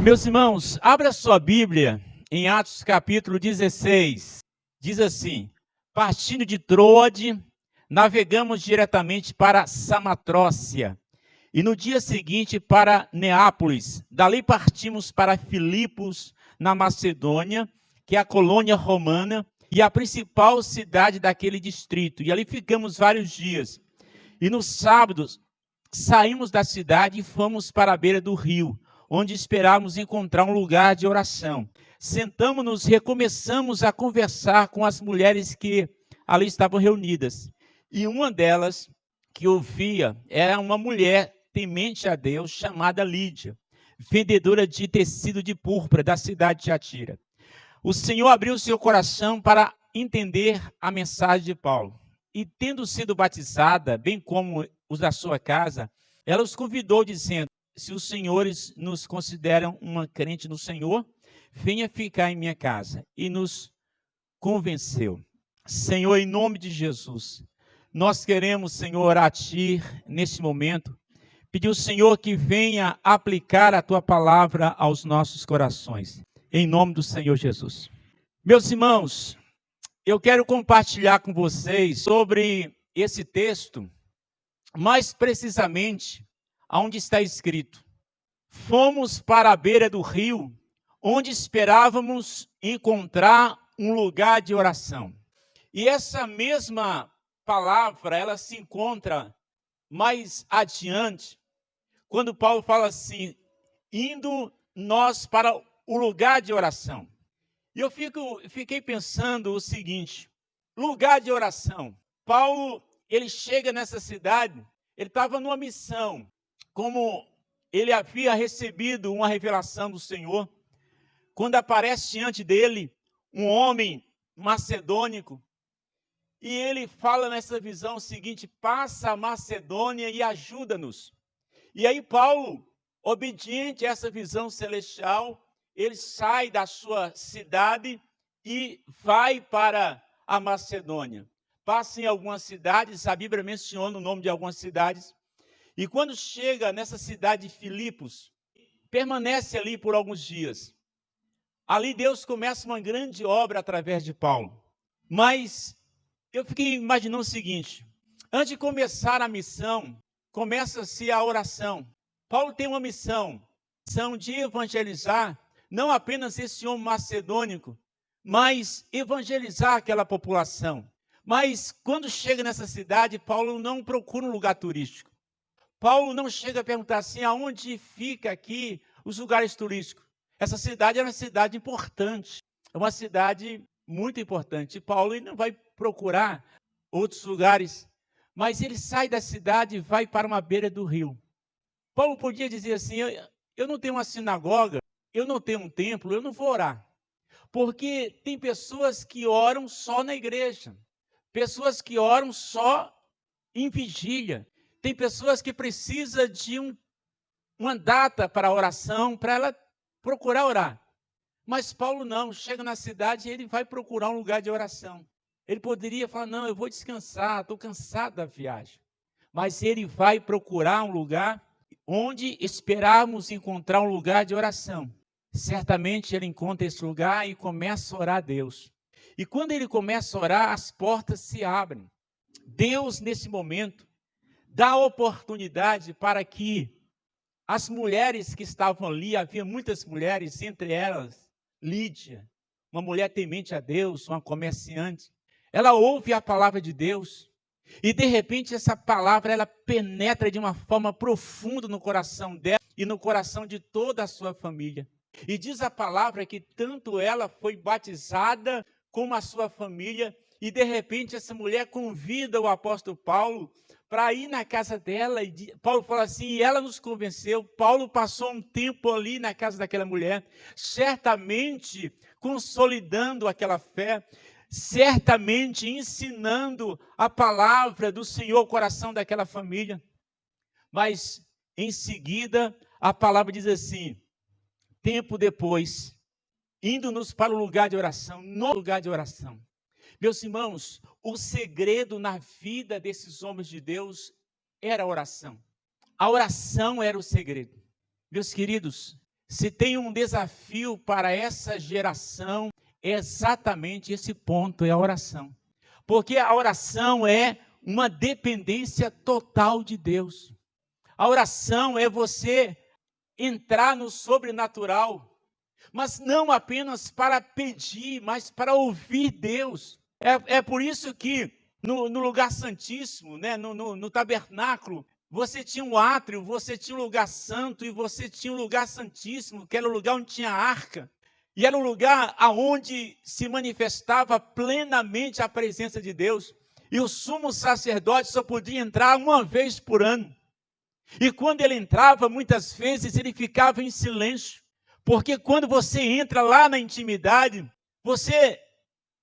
Meus irmãos, abra sua Bíblia em Atos capítulo 16. Diz assim: partindo de Troade, navegamos diretamente para Samatrócia e no dia seguinte para Neápolis. Dali partimos para Filipos, na Macedônia, que é a colônia romana e a principal cidade daquele distrito. E ali ficamos vários dias. E no sábado saímos da cidade e fomos para a beira do rio, onde esperávamos encontrar um lugar de oração. Sentamos-nos e recomeçamos a conversar com as mulheres que ali estavam reunidas. E uma delas, que ouvia, era uma mulher temente a Deus, chamada Lídia, vendedora de tecido de púrpura da cidade de Tiatira. O Senhor abriu seu coração para entender a mensagem de Paulo. E tendo sido batizada, bem como os da sua casa, ela os convidou, dizendo: se os senhores nos consideram uma crente no Senhor, venha ficar em minha casa. E nos convenceu. Senhor, em nome de Jesus, nós queremos, Senhor, a Ti, nesse momento, pedir ao Senhor que venha aplicar a Tua palavra aos nossos corações. Em nome do Senhor Jesus. Meus irmãos, eu quero compartilhar com vocês sobre esse texto, mais precisamente, onde está escrito: fomos para a beira do rio, onde esperávamos encontrar um lugar de oração. E essa mesma palavra, ela se encontra mais adiante, quando Paulo fala assim: indo nós para o lugar de oração. E eu fiquei pensando o seguinte: lugar de oração. Paulo, ele chega nessa cidade, ele estava numa missão, como ele havia recebido uma revelação do Senhor, quando aparece diante dele um homem macedônico, e ele fala nessa visão o seguinte: passa a Macedônia e ajuda-nos. E aí Paulo, obediente a essa visão celestial, ele sai da sua cidade e vai para a Macedônia. Passa em algumas cidades, a Bíblia menciona o nome de algumas cidades, e quando chega nessa cidade de Filipos, permanece ali por alguns dias. Ali Deus começa uma grande obra através de Paulo. Mas eu fiquei imaginando o seguinte: antes de começar a missão, começa-se a oração. Paulo tem uma missão de evangelizar, não apenas esse homem macedônico, mas evangelizar aquela população. Mas quando chega nessa cidade, Paulo não procura um lugar turístico. Paulo não chega a perguntar assim: aonde fica aqui os lugares turísticos? Essa cidade é uma cidade importante, é uma cidade muito importante. E Paulo não vai procurar outros lugares, mas ele sai da cidade e vai para uma beira do rio. Paulo podia dizer assim: eu não tenho uma sinagoga, eu não tenho um templo, eu não vou orar. Porque tem pessoas que oram só na igreja, pessoas que oram só em vigília. Tem pessoas que precisam de uma data para a oração, para ela procurar orar. Mas Paulo não, chega na cidade e ele vai procurar um lugar de oração. Ele poderia falar: não, eu vou descansar, estou cansado da viagem. Mas ele vai procurar um lugar onde esperamos encontrar um lugar de oração. Certamente ele encontra esse lugar e começa a orar a Deus. E quando ele começa a orar, as portas se abrem. Deus, nesse momento, dá a oportunidade para que as mulheres que estavam ali, havia muitas mulheres, entre elas Lídia, uma mulher temente a Deus, uma comerciante. Ela ouve a palavra de Deus e de repente essa palavra ela penetra de uma forma profunda no coração dela e no coração de toda a sua família. E diz a palavra que tanto ela foi batizada como a sua família, e de repente essa mulher convida o apóstolo Paulo para ir na casa dela, e Paulo fala assim: e ela nos convenceu. Paulo passou um tempo ali na casa daquela mulher, certamente consolidando aquela fé, certamente ensinando a palavra do Senhor ao coração daquela família. Mas em seguida a palavra diz assim: tempo depois, indo-nos para o lugar de oração, no lugar de oração. Meus irmãos, o segredo na vida desses homens de Deus era a oração. A oração era o segredo. Meus queridos, Se tem um desafio para essa geração, é exatamente esse ponto, é a oração. Porque a oração é uma dependência total de Deus. A oração é você entrar no sobrenatural, mas não apenas para pedir, mas para ouvir Deus. É por isso que no lugar santíssimo, né, no tabernáculo, você tinha um átrio, você tinha um lugar santo e você tinha um lugar santíssimo, que era o lugar onde tinha a arca. E era o lugar aonde se manifestava plenamente a presença de Deus. E o sumo sacerdote só podia entrar uma vez por ano. E quando ele entrava, muitas vezes ele ficava em silêncio. Porque quando você entra lá na intimidade, você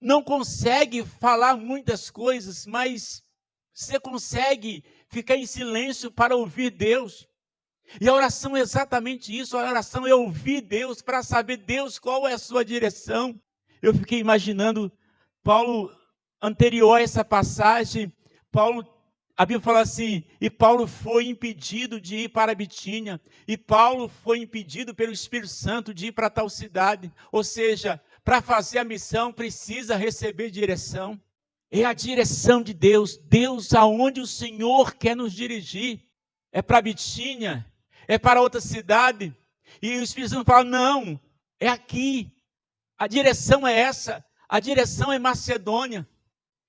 não consegue falar muitas coisas, mas você consegue ficar em silêncio para ouvir Deus. E a oração é exatamente isso, a oração é ouvir Deus, para saber Deus qual é a sua direção. Eu fiquei imaginando, Paulo, anterior a essa passagem, a Bíblia fala assim, e Paulo foi impedido de ir para a Bitínia, e Paulo foi impedido pelo Espírito Santo de ir para tal cidade, ou seja, para fazer a missão precisa receber direção. É a direção de Deus, Deus aonde o Senhor quer nos dirigir, é para a Bitínia, é para outra cidade, e o Espírito Santo fala, não, é aqui, a direção é essa, a direção é Macedônia.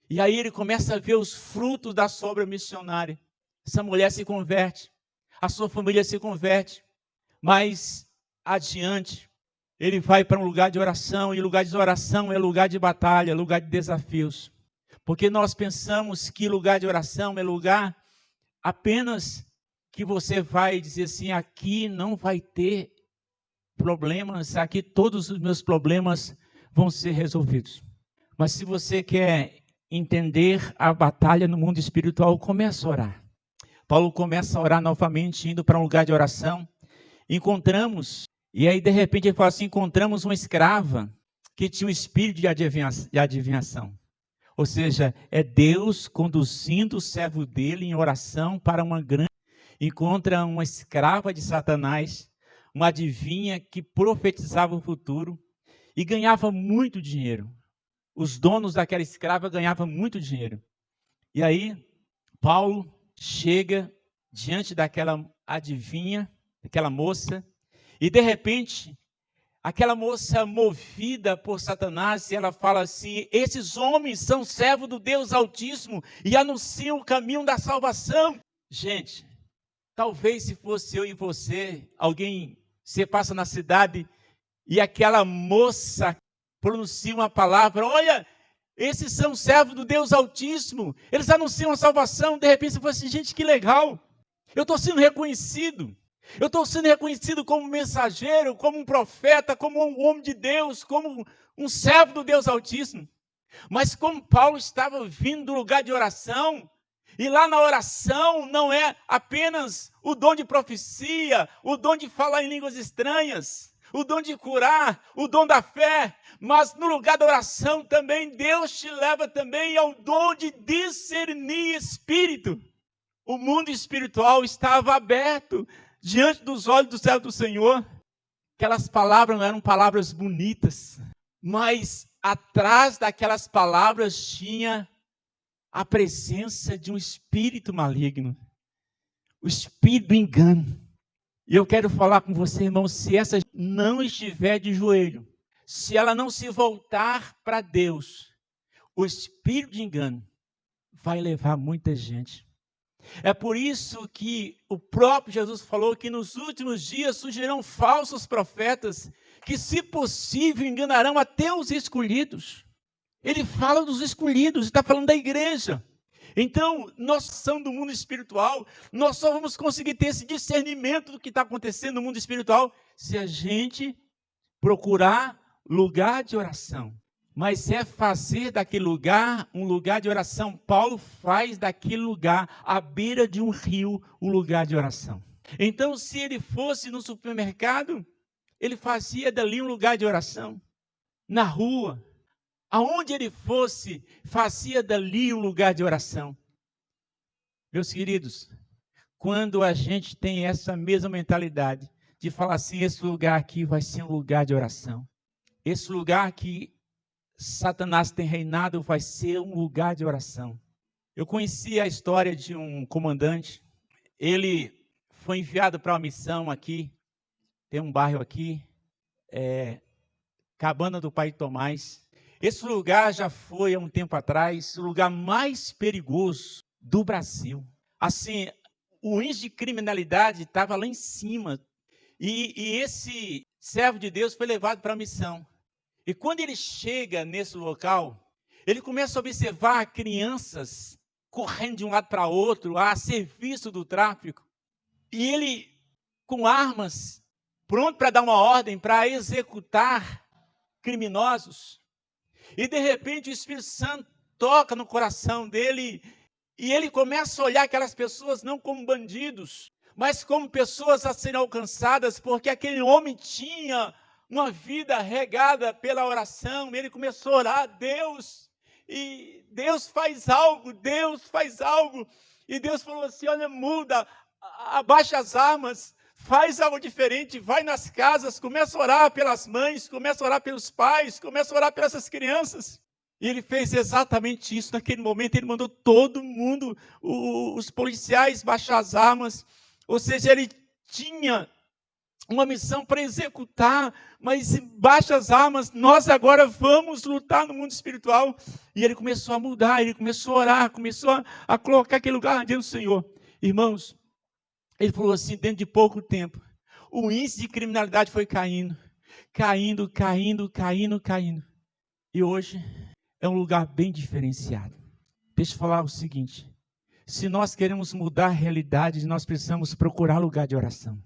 E aí ele começa a ver os frutos da obra missionária. Essa mulher se converte, a sua família se converte, mas adiante, ele vai para um lugar de oração, e lugar de oração é lugar de batalha, lugar de desafios. Porque nós pensamos que lugar de oração é lugar apenas que você vai dizer assim, aqui não vai ter problemas, aqui todos os meus problemas vão ser resolvidos. Mas se você quer entender a batalha no mundo espiritual, comece a orar. Paulo começa a orar novamente, indo para um lugar de oração. Encontramos, e aí de repente ele fala assim, encontramos uma escrava que tinha um espírito de adivinhação. Ou seja, é Deus conduzindo o servo dele em oração para uma grande... Encontra uma escrava de Satanás, uma adivinha que profetizava o futuro e ganhava muito dinheiro. Os donos daquela escrava ganhavam muito dinheiro. E aí, Paulo chega diante daquela adivinha, daquela moça, e de repente, aquela moça movida por Satanás, ela fala assim, esses homens são servos do Deus Altíssimo e anunciam o caminho da salvação. Gente, talvez se fosse eu e você, você passa na cidade e aquela moça pronuncia uma palavra, olha, esses são servos do Deus Altíssimo, eles anunciam a salvação, de repente você fala assim, gente, que legal, eu estou sendo reconhecido. Eu estou sendo reconhecido como mensageiro, como um profeta, como um homem de Deus, como um servo do Deus Altíssimo. Mas como Paulo estava vindo do lugar de oração, e lá na oração não é apenas o dom de profecia, o dom de falar em línguas estranhas, o dom de curar, o dom da fé, mas no lugar da oração também Deus te leva também ao dom de discernir espírito. O mundo espiritual estava aberto diante dos olhos do céu do Senhor. Aquelas palavras não eram palavras bonitas, mas atrás daquelas palavras tinha a presença de um espírito maligno, o espírito do engano. E eu quero falar com você, irmão, se essa não estiver de joelho, se ela não se voltar para Deus, o espírito de engano vai levar muita gente. É por isso que o próprio Jesus falou que nos últimos dias surgirão falsos profetas, que se possível enganarão até os escolhidos. Ele fala dos escolhidos, está falando da igreja. Então, nós somos do mundo espiritual, nós só vamos conseguir ter esse discernimento do que está acontecendo no mundo espiritual se a gente procurar lugar de oração. Mas é fazer daquele lugar um lugar de oração. Paulo faz daquele lugar, à beira de um rio, um lugar de oração. Então, se ele fosse no supermercado, ele fazia dali um lugar de oração. Na rua, aonde ele fosse, fazia dali um lugar de oração. Meus queridos, quando a gente tem essa mesma mentalidade, de falar assim, esse lugar aqui vai ser um lugar de oração. Esse lugar que Satanás tem reinado vai ser um lugar de oração. Eu conheci a história de um comandante. Ele foi enviado para uma missão aqui. Tem um bairro aqui, Cabana do Pai Tomás. Esse lugar já foi, há um tempo atrás, o lugar mais perigoso do Brasil. Assim, o índice de criminalidade estava lá em cima. E esse servo de Deus foi levado para a missão. E quando ele chega nesse local, ele começa a observar crianças correndo de um lado para outro, a serviço do tráfico. E ele, com armas, pronto para dar uma ordem, para executar criminosos. E de repente o Espírito Santo toca no coração dele e ele começa a olhar aquelas pessoas não como bandidos, mas como pessoas a serem alcançadas, porque aquele homem tinha uma vida regada pela oração. Ele começou a orar a Deus, e Deus faz algo, e Deus falou assim, olha, muda, abaixa as armas, faz algo diferente, vai nas casas, começa a orar pelas mães, começa a orar pelos pais, começa a orar pelas essas crianças. E ele fez exatamente isso. Naquele momento ele mandou todo mundo, os policiais, baixar as armas. Ou seja, ele tinha uma missão para executar, mas baixa as armas, nós agora vamos lutar no mundo espiritual. E ele começou a mudar, ele começou a orar, começou a colocar aquele lugar diante do Senhor. Irmãos, ele falou assim, dentro de pouco tempo, o índice de criminalidade foi caindo. E hoje é um lugar bem diferenciado. Deixa eu falar o seguinte, se nós queremos mudar a realidade, nós precisamos procurar lugar de oração.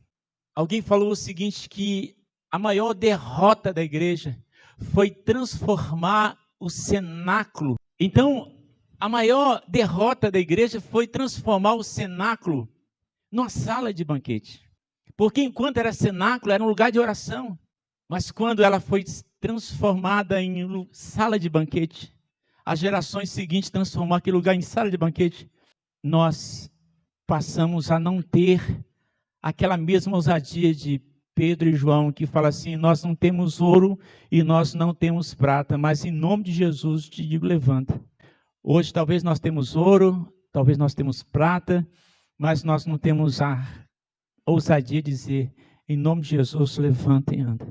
Alguém falou o seguinte, que a maior derrota da igreja foi transformar o cenáculo. Então, a maior derrota da igreja foi transformar o cenáculo numa sala de banquete. Porque enquanto era cenáculo, era um lugar de oração. Mas quando ela foi transformada em sala de banquete, as gerações seguintes transformaram aquele lugar em sala de banquete, nós passamos a não ter aquela mesma ousadia de Pedro e João, que fala assim, nós não temos ouro e nós não temos prata, mas em nome de Jesus te digo, levanta. Hoje talvez nós temos ouro, talvez nós temos prata, mas nós não temos a ousadia de dizer, em nome de Jesus, levanta e anda.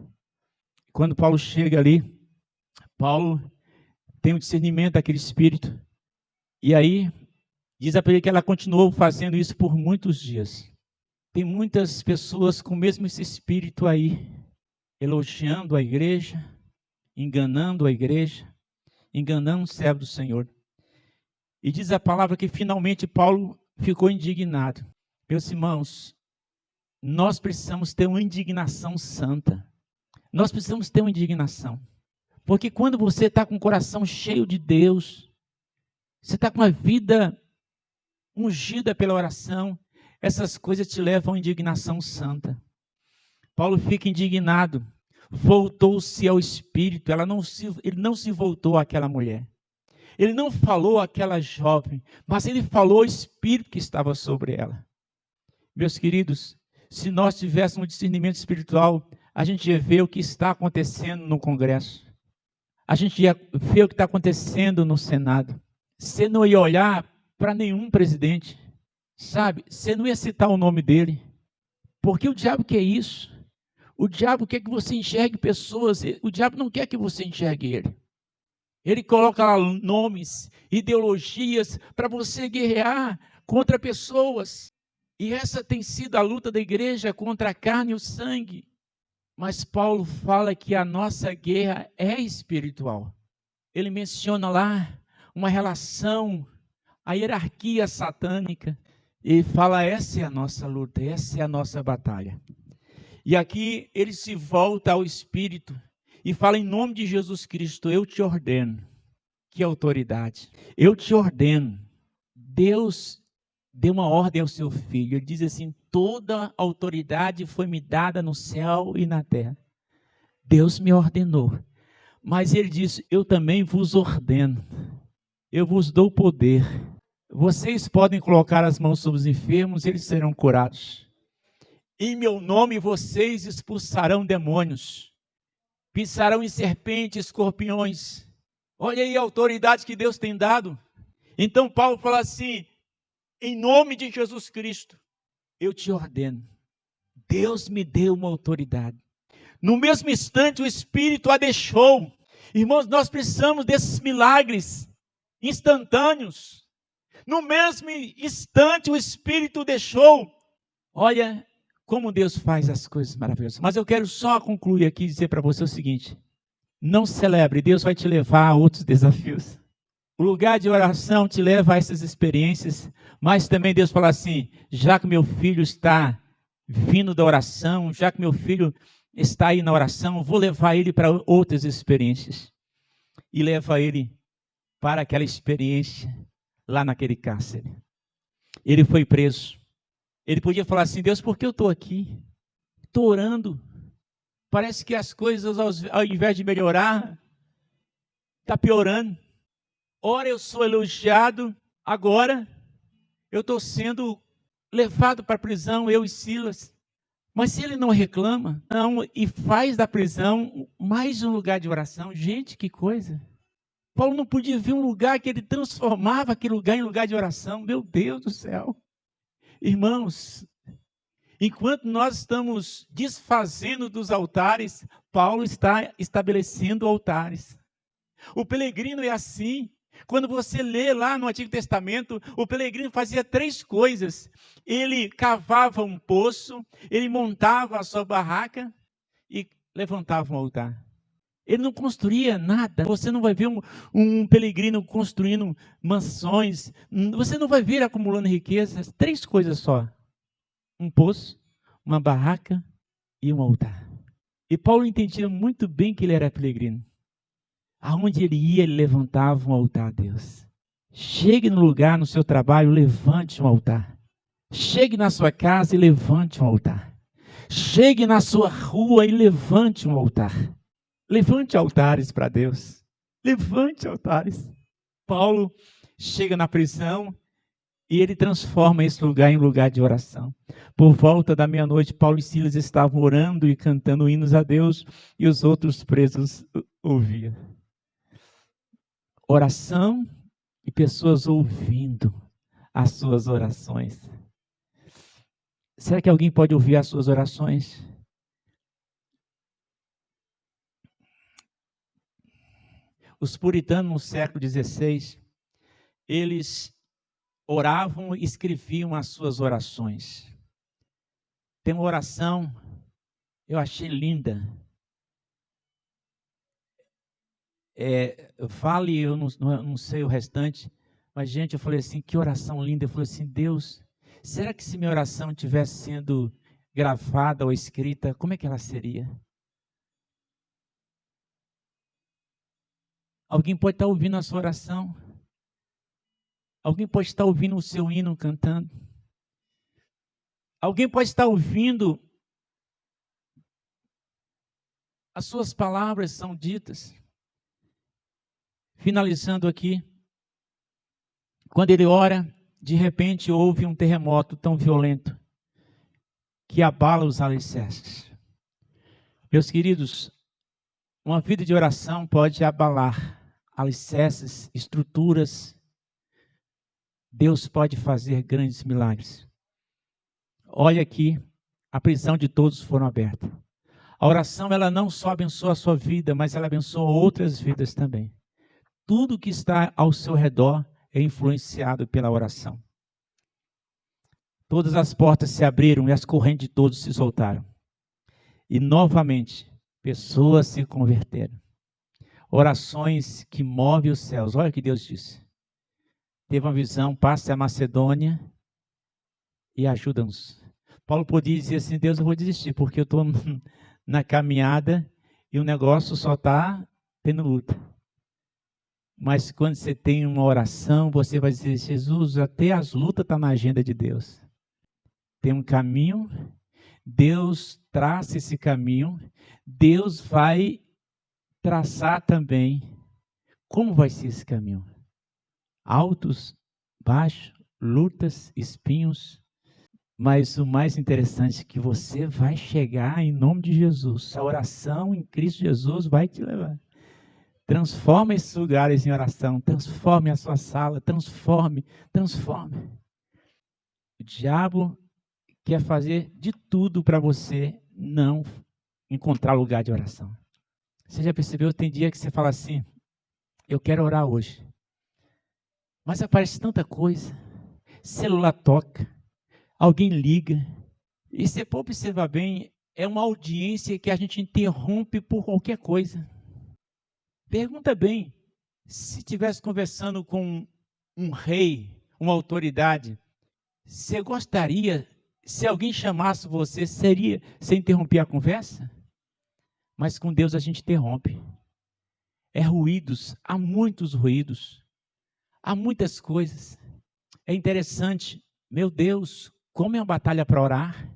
Quando Paulo chega ali, Paulo tem o discernimento daquele espírito, e aí diz a Bíblia que ela continuou fazendo isso por muitos dias. Tem muitas pessoas com o mesmo esse espírito aí, elogiando a igreja, enganando a igreja, enganando o servo do Senhor. E diz a palavra que finalmente Paulo ficou indignado. Meus irmãos, nós precisamos ter uma indignação santa. Nós precisamos ter uma indignação. Porque quando você está com o coração cheio de Deus, você está com a vida ungida pela oração, essas coisas te levam à indignação santa. Paulo fica indignado, voltou-se ao Espírito, ele não se voltou àquela mulher. Ele não falou àquela jovem, mas ele falou ao Espírito que estava sobre ela. Meus queridos, se nós tivéssemos discernimento espiritual, a gente ia ver o que está acontecendo no Congresso. A gente ia ver o que está acontecendo no Senado. Você não ia olhar para nenhum presidente, sabe? Você não ia citar o nome dele. Porque o diabo quer isso. O diabo quer que você enxergue pessoas. O diabo não quer que você enxergue ele. Ele coloca lá nomes, ideologias, para você guerrear contra pessoas. E essa tem sido a luta da igreja contra a carne e o sangue. Mas Paulo fala que a nossa guerra é espiritual. Ele menciona lá uma relação, a hierarquia satânica. E fala, essa é a nossa luta, essa é a nossa batalha. E aqui ele se volta ao Espírito e fala em nome de Jesus Cristo, eu te ordeno. Que autoridade. Eu te ordeno. Deus deu uma ordem ao seu filho. Ele diz assim, toda autoridade foi me dada no céu e na terra. Deus me ordenou. Mas ele diz, eu também vos ordeno. Eu vos dou poder. Vocês podem colocar as mãos sobre os enfermos, eles serão curados. Em meu nome vocês expulsarão demônios, pisarão em serpentes, escorpiões. Olha aí a autoridade que Deus tem dado. Então Paulo fala assim, em nome de Jesus Cristo, eu te ordeno. Deus me deu uma autoridade. No mesmo instante o Espírito a deixou. Irmãos, nós precisamos desses milagres instantâneos. No mesmo instante o Espírito deixou. Olha como Deus faz as coisas maravilhosas. Mas eu quero só concluir aqui e dizer para você o seguinte. Não celebre, Deus vai te levar a outros desafios. O lugar de oração te leva a essas experiências. Mas também Deus fala assim, já que meu filho está vindo da oração, já que meu filho está aí na oração, vou levar ele para outras experiências. E leva ele para aquela experiência lá naquele cárcere. Ele foi preso. Ele podia falar assim, Deus, por que eu estou aqui? Estou orando. Parece que as coisas, ao invés de melhorar, está piorando. Ora eu sou elogiado, agora eu estou sendo levado para a prisão, eu e Silas. Mas se ele não reclama, não, e faz da prisão mais um lugar de oração, gente, que coisa. Paulo não podia ver um lugar que ele transformava aquele lugar em lugar de oração. Meu Deus do céu. Irmãos, enquanto nós estamos desfazendo dos altares, Paulo está estabelecendo altares. O peregrino é assim. Quando você lê lá no Antigo Testamento, o peregrino fazia 3 coisas. Ele cavava um poço, ele montava a sua barraca e levantava um altar. Ele não construía nada. Você não vai ver um peregrino construindo mansões. Você não vai ver ele acumulando riquezas. 3 coisas só. Um poço, uma barraca e um altar. E Paulo entendia muito bem que ele era peregrino. Aonde ele ia, ele levantava um altar a Deus. Chegue no lugar, no seu trabalho, levante um altar. Chegue na sua casa e levante um altar. Chegue na sua rua e levante um altar. Levante altares para Deus. Levante altares. Paulo chega na prisão e ele transforma esse lugar em lugar de oração. Por volta da meia-noite, Paulo e Silas estavam orando e cantando hinos a Deus e os outros presos ouviam. Oração e pessoas ouvindo as suas orações. Será que alguém pode ouvir as suas orações? Os puritanos no século XVI, eles oravam e escreviam as suas orações. Tem uma oração, eu achei linda. Vale, eu não sei o restante, mas gente, eu falei assim, que oração linda. Eu falei assim, Deus, será que se minha oração tivesse sendo gravada ou escrita, como é que ela seria? Alguém pode estar ouvindo a sua oração. Alguém pode estar ouvindo o seu hino cantando. Alguém pode estar ouvindo as suas palavras são ditas. Finalizando aqui, quando ele ora, de repente houve um terremoto tão violento que abala os alicerces. Meus queridos, uma vida de oração pode abalar alicerces, estruturas. Deus pode fazer grandes milagres. Olha aqui, a prisão de todos foram aberta. A oração, ela não só abençoa a sua vida, mas ela abençoa outras vidas também. Tudo que está ao seu redor é influenciado pela oração. Todas as portas se abriram e as correntes de todos se soltaram. E novamente, pessoas se converteram. Orações que movem os céus. Olha o que Deus disse. Teve uma visão, passe a Macedônia e ajuda-nos. Paulo podia dizer assim, Deus, eu vou desistir, porque eu estou na caminhada e o negócio só está tendo luta. Mas quando você tem uma oração, você vai dizer, Jesus, até as lutas estão na agenda de Deus. Tem um caminho, Deus traça esse caminho, Deus vai traçar também como vai ser esse caminho. Altos, baixos, lutas, espinhos. Mas o mais interessante é que você vai chegar em nome de Jesus. A oração em Cristo Jesus vai te levar. Transforme esses lugares em oração. Transforme a sua sala. Transforme. O diabo quer fazer de tudo para você não encontrar lugar de oração. Você já percebeu? Tem dia que você fala assim, eu quero orar hoje. Mas aparece tanta coisa. Celular toca. Alguém liga. E se for observar bem, é uma audiência que a gente interrompe por qualquer coisa. Pergunta bem, se estivesse conversando com um rei, uma autoridade, você gostaria, se alguém chamasse você, você interromper a conversa? Mas com Deus a gente interrompe. É ruídos, há muitos ruídos, há muitas coisas. É interessante, meu Deus, como é uma batalha para orar.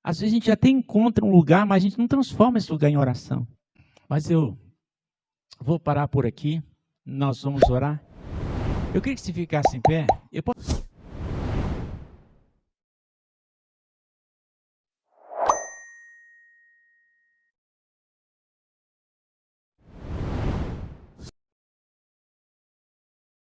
Às vezes a gente até encontra um lugar, mas a gente não transforma esse lugar em oração. Mas eu vou parar por aqui, nós vamos orar. Eu queria que você ficasse em pé.